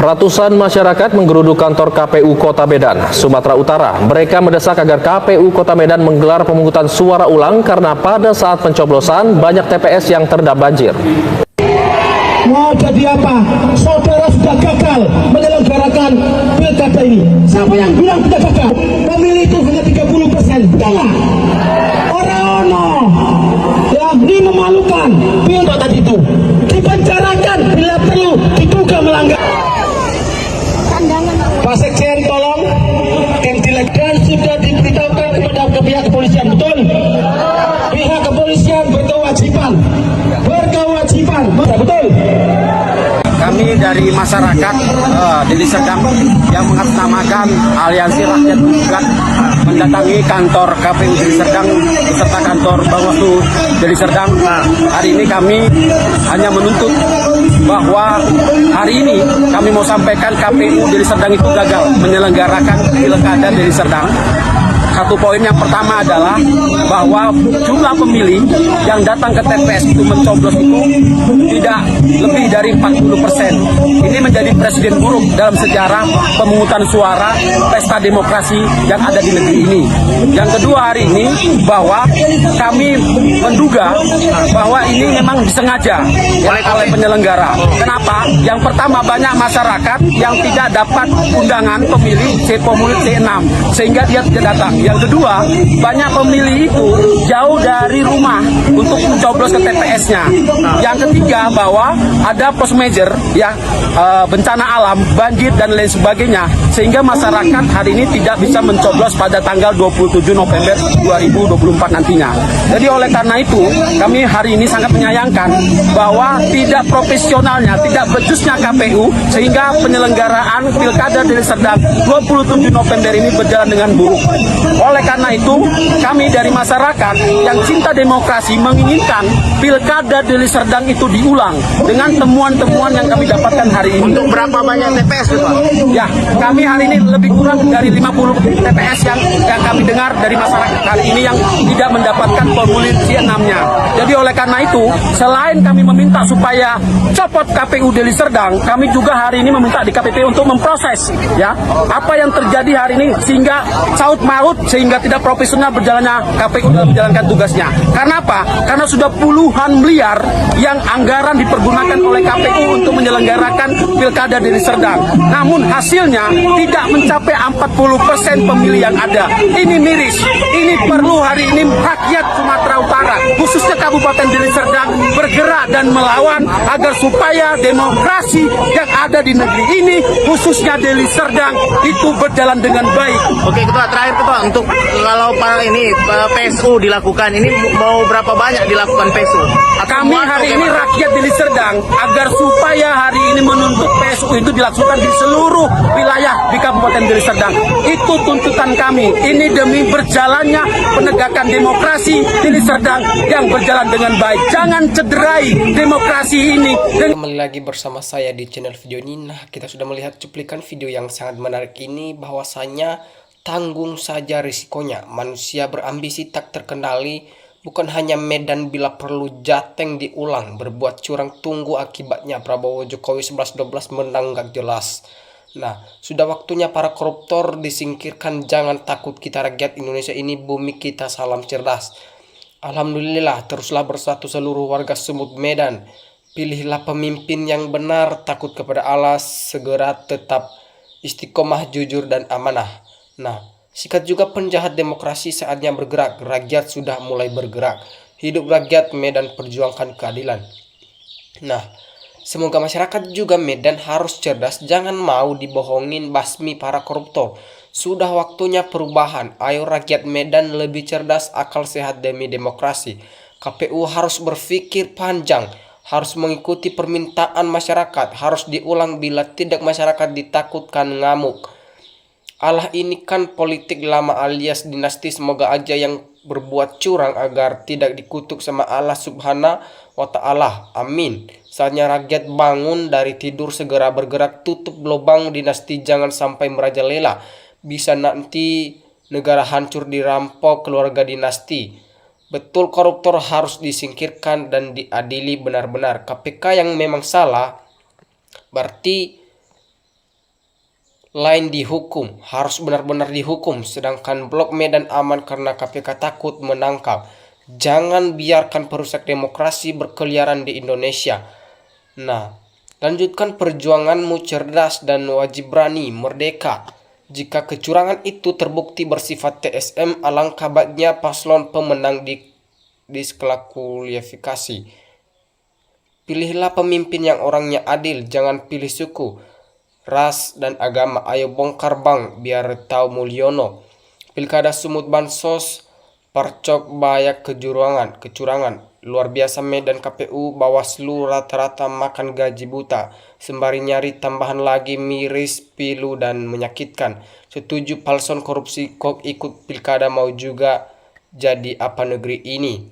Ratusan masyarakat menggeruduk kantor KPU Kota Medan, Sumatera Utara. Mereka mendesak agar KPU Kota Medan menggelar pemungutan suara ulang karena pada saat pencoblosan banyak TPS yang terendam banjir. Mau jadi apa? Saudara sudah gagal menyelenggarakan pilkada ini. Siapa yang bilang tidak gagal? Pemilih itu hanya 30%. Jangan. Orang-orang ya, ini memalukan. Pilkada tadi itu dipenjarakan bila perlu diduga melanggar. Pak Sekjen tolong dan sudah diberitahukan kepada pihak kepolisian, betul? Pihak kepolisian berkewajiban, betul? Kami dari masyarakat Deli Serdang yang mengatasnamakan Aliansi Rakyat Gugat mendatangi kantor KPU Deli Serdang beserta kantor Bawaslu Deli Serdang. Hari ini kami hanya menuntut bahwa hari ini kami mau sampaikan KPU Deli Serdang itu gagal menyelenggarakan pilkada Deli Serdang. Satu poin yang pertama adalah bahwa jumlah pemilih yang datang ke TPS itu mencoblos itu tidak lebih dari 40%. Ini menjadi presiden buruk dalam sejarah pemungutan suara pesta demokrasi yang ada di negeri ini. Yang kedua hari ini bahwa kami menduga bahwa ini memang disengaja oleh penyelenggara. Kenapa? Yang pertama banyak masyarakat yang tidak dapat undangan pemilih C-Formulir C6 sehingga dia tidak datang. Yang kedua, banyak pemilih itu jauh dari rumah untuk mencoblos ke TPS-nya. Yang ketiga, bahwa ada force major, ya, bencana alam, banjir dan lain sebagainya, sehingga masyarakat hari ini tidak bisa mencoblos pada tanggal 27 November 2024 nantinya. Jadi oleh karena itu, kami hari ini sangat menyayangkan bahwa tidak profesionalnya, tidak becusnya KPU, sehingga penyelenggaraan Pilkada Deli Serdang 27 November ini berjalan dengan buruk. Oleh karena itu, kami dari masyarakat yang cinta demokrasi menginginkan Pilkada Deli Serdang itu diulang dengan temuan-temuan yang kami dapatkan hari ini. Untuk berapa banyak TPS, Pak? Ya, kami hari ini lebih kurang dari 50 TPS yang kami dengar dari masyarakat hari ini yang tidak mendapatkan formulir C6-nya. Jadi oleh karena itu, selain kami meminta supaya copot KPU Deli Serdang, kami juga hari ini meminta di KPP untuk memproses ya apa yang terjadi hari ini sehingga saut maut sehingga tidak profesional berjalannya KPU dalam menjalankan tugasnya. Karena apa? Karena sudah puluhan miliar yang anggaran dipergunakan oleh KPU untuk menyelenggarakan Pilkada Deli Serdang. Namun hasilnya tidak mencapai 40% pemilih yang ada. Ini miris. Ini perlu hari ini rakyat Sumatera Utara, khususnya Kabupaten Deli Serdang, bergerak dan melawan agar supaya demokrasi yang ada di negeri ini, khususnya Deli Serdang, itu berjalan dengan baik. Oke, Ketua, terakhir Ketua, untuk kalau ini PSU dilakukan, ini mau berapa banyak dilakukan PSU? Kami hari ini rakyat Deli Serdang agar supaya hari ini menuntut PSU itu dilakukan di seluruh wilayah di Kabupaten Deli Serdang. Itu tuntutan kami. Ini demi berjalannya penegakan demokrasi Deli Serdang yang berjalan dengan baik. Jangan cederai demokrasi ini. Kembali lagi bersama saya di channel video ini. Nah, kita sudah melihat cuplikan video yang sangat menarik ini, bahwasanya tanggung saja risikonya. Manusia berambisi tak terkendali. Bukan hanya Medan, bila perlu Jateng diulang. Berbuat curang tunggu akibatnya. Prabowo Jokowi 11-12 menang gak jelas. Nah, sudah waktunya para koruptor disingkirkan. Jangan takut, kita rakyat Indonesia ini bumi kita, salam cerdas. Alhamdulillah, teruslah bersatu seluruh warga Sumut Medan. Pilihlah pemimpin yang benar, takut kepada Allah, segera tetap istiqomah, jujur dan amanah. Nah, sikat juga penjahat demokrasi, saatnya bergerak. Rakyat sudah mulai bergerak. Hidup rakyat Medan, perjuangkan keadilan. Nah, semoga masyarakat juga Medan harus cerdas. Jangan mau dibohongin, basmi para koruptor. Sudah waktunya perubahan. Ayo rakyat Medan lebih cerdas, akal sehat demi demokrasi. KPU harus berpikir panjang. Harus mengikuti permintaan masyarakat. Harus diulang, bila tidak masyarakat ditakutkan ngamuk. Allah ini kan politik lama alias dinasti. Semoga aja yang berbuat curang agar tidak dikutuk sama Allah subhanahu wa ta'ala. Amin. Saatnya rakyat bangun dari tidur, segera bergerak. Tutup lubang dinasti, jangan sampai merajalela. Bisa nanti negara hancur dirampok keluarga dinasti. Betul, koruptor harus disingkirkan dan diadili benar-benar. KPK yang memang salah, berarti lain dihukum, harus benar-benar dihukum, sedangkan Blok Medan aman karena KPK takut menangkap. Jangan biarkan perusak demokrasi berkeliaran di Indonesia. Nah, lanjutkan perjuanganmu cerdas dan wajib berani, merdeka. Jika kecurangan itu terbukti bersifat TSM, alangkah baiknya paslon pemenang diskualifikasi. Pilihlah pemimpin yang orangnya adil, jangan pilih suku, ras, dan agama. Ayo bongkar bank biar tahu Mulyono. Pilkada Sumut Bansos, Parcok banyak kecurangan. Luar biasa Medan KPU, Bawaslu rata-rata makan gaji buta. Sembari nyari tambahan lagi miris, pilu, dan menyakitkan. Setuju palson korupsi kok ikut pilkada mau juga jadi apa negeri ini.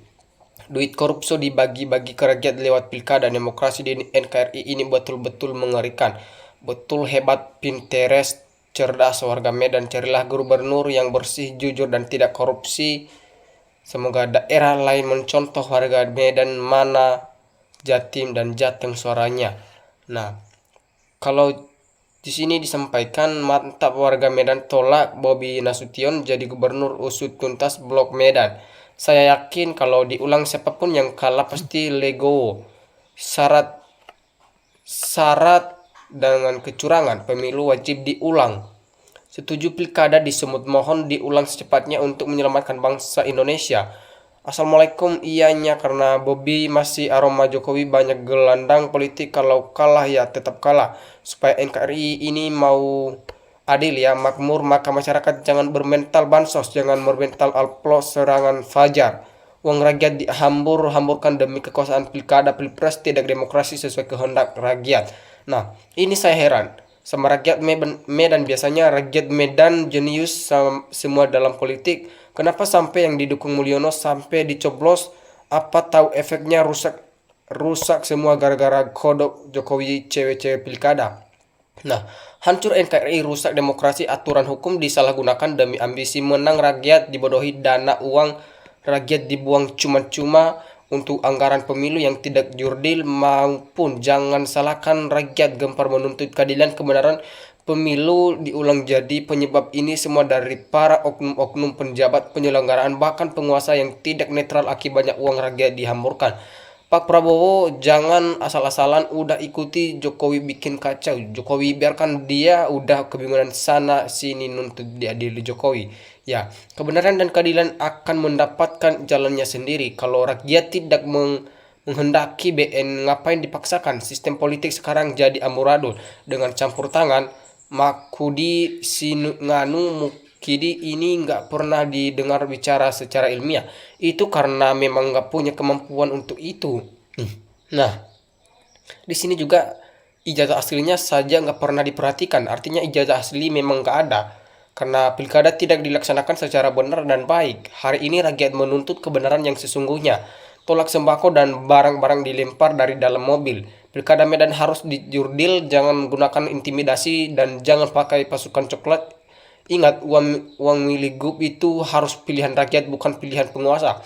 Duit korupsi dibagi-bagi ke rakyat lewat pilkada. Demokrasi di NKRI ini betul-betul mengerikan. Betul hebat Pinterest, cerdas warga Medan. Carilah gubernur yang bersih, jujur, dan tidak korupsi. Semoga daerah lain mencontoh warga Medan, mana Jatim dan Jateng suaranya. Nah, kalau di sini disampaikan mantap warga Medan tolak Bobi Nasution jadi gubernur, usut tuntas Blok Medan. Saya yakin kalau diulang siapapun yang kalah pasti legowo. Syarat dengan kecurangan pemilu wajib diulang. Setuju pilkada di Sumut, mohon diulang secepatnya untuk menyelamatkan bangsa Indonesia. Assalamualaikum, iyanya karena Bobi masih aroma Jokowi, banyak gelandang politik, kalau kalah ya tetap kalah. Supaya NKRI ini mau adil ya, makmur, maka masyarakat jangan bermental bansos, jangan bermental alplos serangan fajar. Uang rakyat hamburkan demi kekuasaan pilkada, pilpres, tidak demokrasi sesuai kehendak rakyat. Nah, ini saya heran sama rakyat Medan. Biasanya rakyat Medan jenius semua dalam politik. Kenapa sampai yang didukung Mulyono sampai dicoblos? Apa tahu efeknya rusak semua gara-gara kodok Jokowi cewek-cewek pilkada. Nah, hancur NKRI, rusak demokrasi, aturan hukum disalahgunakan demi ambisi menang, rakyat dibodohi, dana uang rakyat dibuang cuma-cuma untuk anggaran pemilu yang tidak jurdil maupun. Jangan salahkan rakyat gempar menuntut keadilan, kebenaran pemilu diulang. Jadi penyebab ini semua dari para oknum-oknum penjabat penyelenggaraan bahkan penguasa yang tidak netral, akibatnya uang rakyat dihamburkan. Pak Prabowo jangan asal-asalan udah ikuti Jokowi bikin kacau. Jokowi biarkan dia udah kebingungan sana sini nuntut diadili Jokowi. Ya, kebenaran dan keadilan akan mendapatkan jalannya sendiri. Kalau rakyat tidak menghendaki BN, ngapain dipaksakan? Sistem politik sekarang jadi amburadul dengan campur tangan. Makudi Sinunganu Mukidi ini nggak pernah didengar bicara secara ilmiah. Itu karena memang nggak punya kemampuan untuk itu. Nah, di sini juga ijazah aslinya saja nggak pernah diperhatikan. Artinya ijazah asli memang nggak ada. Karena pilkada tidak dilaksanakan secara benar dan baik. Hari ini rakyat menuntut kebenaran yang sesungguhnya. Tolak sembako dan barang-barang dilempar dari dalam mobil. Pilkada Medan harus dijurdil, jangan menggunakan intimidasi dan jangan pakai pasukan coklat. Ingat, uang milik grup itu harus pilihan rakyat, bukan pilihan penguasa.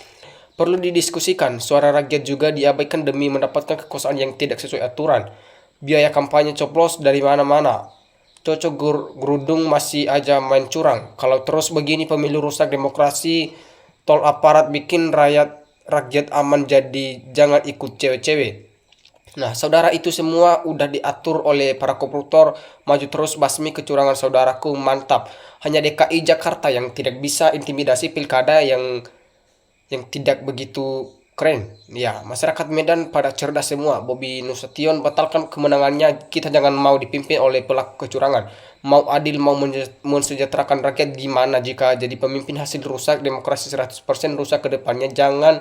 Perlu didiskusikan, suara rakyat juga diabaikan demi mendapatkan kekuasaan yang tidak sesuai aturan. Biaya kampanye coblos dari mana-mana. Cocok gerudung masih aja main curang. Kalau terus begini pemilu rusak demokrasi, tol aparat bikin rakyat aman, jadi jangan ikut cewek-cewek. Nah, saudara, itu semua udah diatur oleh para koruptor. Maju terus, basmi kecurangan saudaraku, mantap. Hanya DKI Jakarta yang tidak bisa intimidasi pilkada yang tidak begitu keren. Ya, masyarakat Medan pada cerdas semua. Bobi Nasution batalkan kemenangannya. Kita jangan mau dipimpin oleh pelaku kecurangan. Mau adil, mau mensejahterakan rakyat, gimana jika jadi pemimpin hasil rusak demokrasi 100% rusak ke depannya. Jangan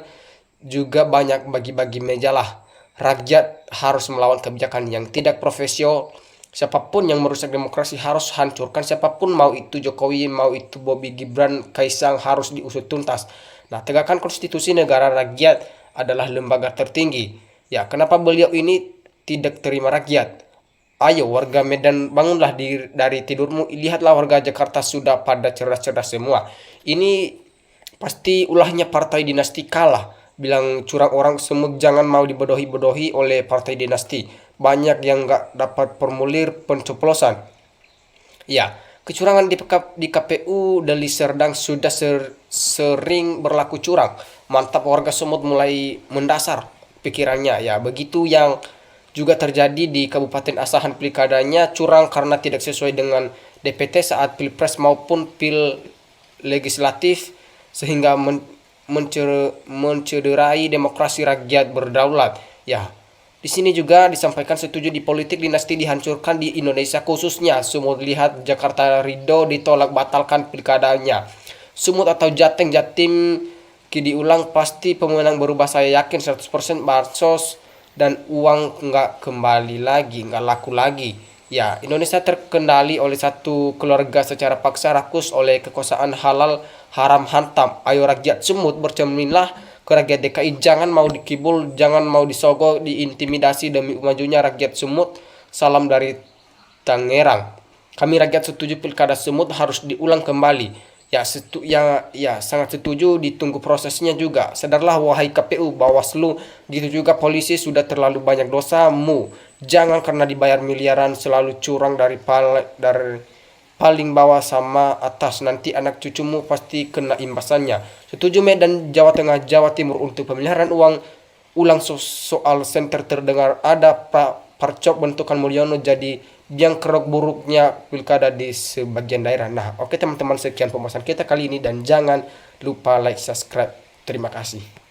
juga banyak bagi-bagi meja lah. Rakyat harus melawan kebijakan yang tidak profesional. Siapapun yang merusak demokrasi harus hancurkan. Siapapun, mau itu Jokowi, mau itu Bobi, Gibran, Kaisang, harus diusut tuntas. Nah, tegakkan konstitusi negara, rakyat adalah lembaga tertinggi. Ya, kenapa beliau ini tidak terima rakyat? Ayo warga Medan, bangunlah dari tidurmu. Lihatlah warga Jakarta sudah pada cerdas-cerdas semua. Ini pasti ulahnya partai dinasti kalah. Bilang curang orang semut, jangan mau dibodohi-bodohi oleh partai dinasti. Banyak yang nggak dapat formulir pencoblosan. Ya, kecurangan di KPU Deli Serdang sudah sering berlaku curang. Mantap, warga Sumut mulai mendasar pikirannya. Ya, begitu yang juga terjadi di Kabupaten Asahan, pilkadanya curang karena tidak sesuai dengan DPT saat Pilpres maupun Pil Legislatif sehingga mencederai demokrasi rakyat berdaulat. Ya, di sini juga disampaikan setuju di politik dinasti dihancurkan di Indonesia, khususnya Sumut. Lihat Jakarta Ridho ditolak batalkan pilkadanya. Sumut atau Jatim diulang pasti pemenang berubah, saya yakin 100% bansos dan uang nggak kembali lagi, nggak laku lagi. Ya, Indonesia terkendali oleh satu keluarga secara paksa, rakus oleh kekuasaan halal haram hantam. Ayo rakyat Sumut, bercerminlah ke rakyat DKI, jangan mau dikibul, jangan mau disogok, diintimidasi demi majunya rakyat Sumut. Salam dari Tangerang. Kami rakyat setuju pilkada Sumut harus diulang kembali. Ya, sangat setuju, ditunggu prosesnya juga. Sadarlah wahai KPU, Bawaslu, gitu juga polisi, sudah terlalu banyak dosamu. Jangan karena dibayar miliaran selalu curang dari paling bawah sama atas, nanti anak cucumu pasti kena imbasannya. Setuju Medan, Jawa Tengah, Jawa Timur untuk pemeliharaan uang ulang soal senter terdengar ada Parcok bentukan Mulyono jadi yang kerok buruknya pilkada di sebagian daerah. Nah, oke teman-teman, sekian pembahasan kita kali ini dan jangan lupa like, subscribe. Terima kasih.